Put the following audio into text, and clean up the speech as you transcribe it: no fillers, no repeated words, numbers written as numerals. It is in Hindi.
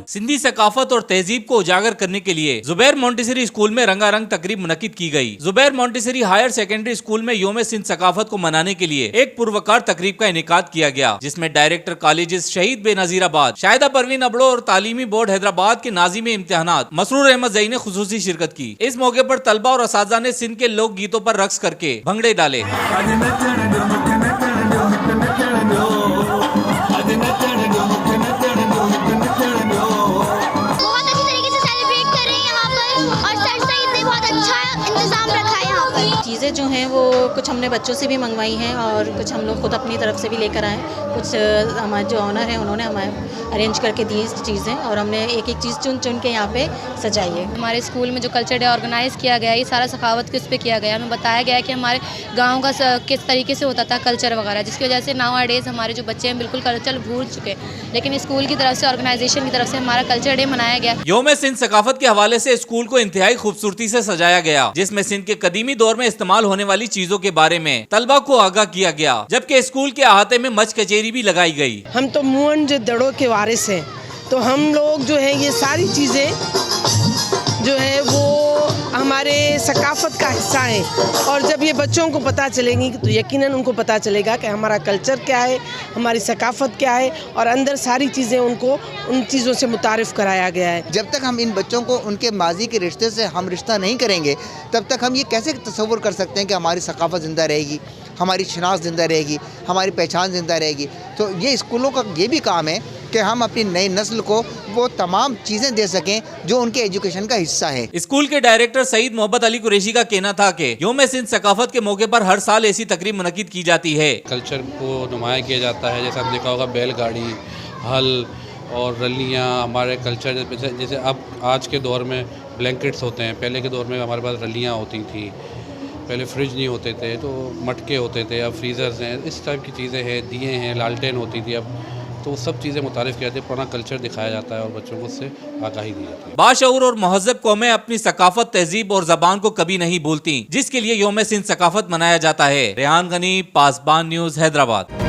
सिंधी सकाफत और तहजीब को उजागर करने के लिए जुबैर मोंटेसरी स्कूल में रंगारंग तकरीब मुनक्किद की गई। Zubair Montessori higher secondary school में योम सिंध सकाफत को मनाने के लिए एक पुरवकार तकरीब का इनेकाद किया गया, जिसमें डायरेक्टर कॉलेजेस शहीद बेनजीराबाद, शाहिदा परवीन अबड़ो और तालीमी बोर्ड हैदराबाद के नाजिम इम्तिहानात मसरूर अहमद जई ने खुसूसी शिरकत की। इस मौके पर तलबा और असातिज़ा ने सिंध के लोक गीतों पर रक्स करके भंगड़े डाले। चीज़ें जो हैं वो कुछ हमने बच्चों से भी मंगवाई हैं और कुछ हम लोग खुद अपनी तरफ से भी लेकर आए। कुछ हमारे जो ऑनर हैं उन्होंने हमें अरेंज करके दी चीज़ें और हमने एक एक चीज़ चुन चुन के यहाँ पे सजाई है। हमारे स्कूल में जो कल्चर डे ऑर्गेनाइज़ किया गया है, ये सारा सखावत किस पे किया गया है, हमें बताया गया है कि हमारे गाँव का किस तरीके से होता था कल्चर वगैरह, जिसकी वजह से नाउ डेज़ हमारे जो बच्चे हैं बिल्कुल कल्चर भूल चुके हैं, लेकिन स्कूल की तरफ से ऑर्गेनाइजेशन की तरफ से हमारा कल्चर डे मनाया गया। योम सिंध सकाफत के हवाले से स्कूल को इंतहाई खूबसूरती से सजाया गया, जिसमें सिंध के कदीमी दौर में इस्तेमाल होने वाली चीजों के बारे में तलबा को आगाह किया गया, जबकि स्कूल के अहाते में मच कचेरी भी लगाई गई। हम तो मुअन जो दड़ों के वारिस हैं, तो हम लोग जो है ये सारी चीज़ें जो है वो हमारे सकाफत का हिस्सा है, और जब ये बच्चों को पता चलेंगी तो यकीनन उनको पता चलेगा कि हमारा कल्चर क्या है, हमारी सकाफत क्या है, और अंदर सारी चीज़ें उनको उन चीज़ों से मुतारिफ कराया गया है। जब तक हम इन बच्चों को उनके माजी के रिश्ते से हम रिश्ता नहीं करेंगे, तब तक हम ये कैसे तसव्वुर कर सकते हैं कि हमारी सकाफत ज़िंदा रहेगी, हमारी शनाख्त ज़िंदा रहेगी, हमारी पहचान ज़िंदा रहेगी। तो ये स्कूलों का ये भी काम है कि हम अपनी नई नस्ल को वो तमाम चीज़ें दे सकें जो उनके एजुकेशन का हिस्सा है। स्कूल के डायरेक्टर सईद मोहब्बत अली कुरैशी का कहना था कि योम सिंध सकाफत के मौके पर हर साल ऐसी तकरीब मुनक्किद की जाती है। कल्चर को नुमाया किया जाता है, जैसे आपने देखा होगा बैलगाड़ी, हल और रलियाँ हमारे कल्चर, जैसे अब आज के दौर में ब्लैंकेट्स होते हैं, पहले के दौर में हमारे पास रलियाँ होती थी, पहले फ्रिज नहीं होते थे तो मटके होते थे, अब फ्रीज़र्स हैं, इस टाइप की चीज़ें हैं, दिए हैं, लालटेन होती थी, अब तो सब चीज़ें मुतारिफ किया जाती है, पुराना कल्चर दिखाया जाता है और बच्चों को उससे आगाही दी जाती है। बाशऊर और महज़्ज़ब कौमें अपनी सकाफत, तहजीब और ज़बान को कभी नहीं भूलती, जिसके लिए योम सिंध सकाफत मनाया जाता है। रेहान गनी, पासबान न्यूज़, हैदराबाद।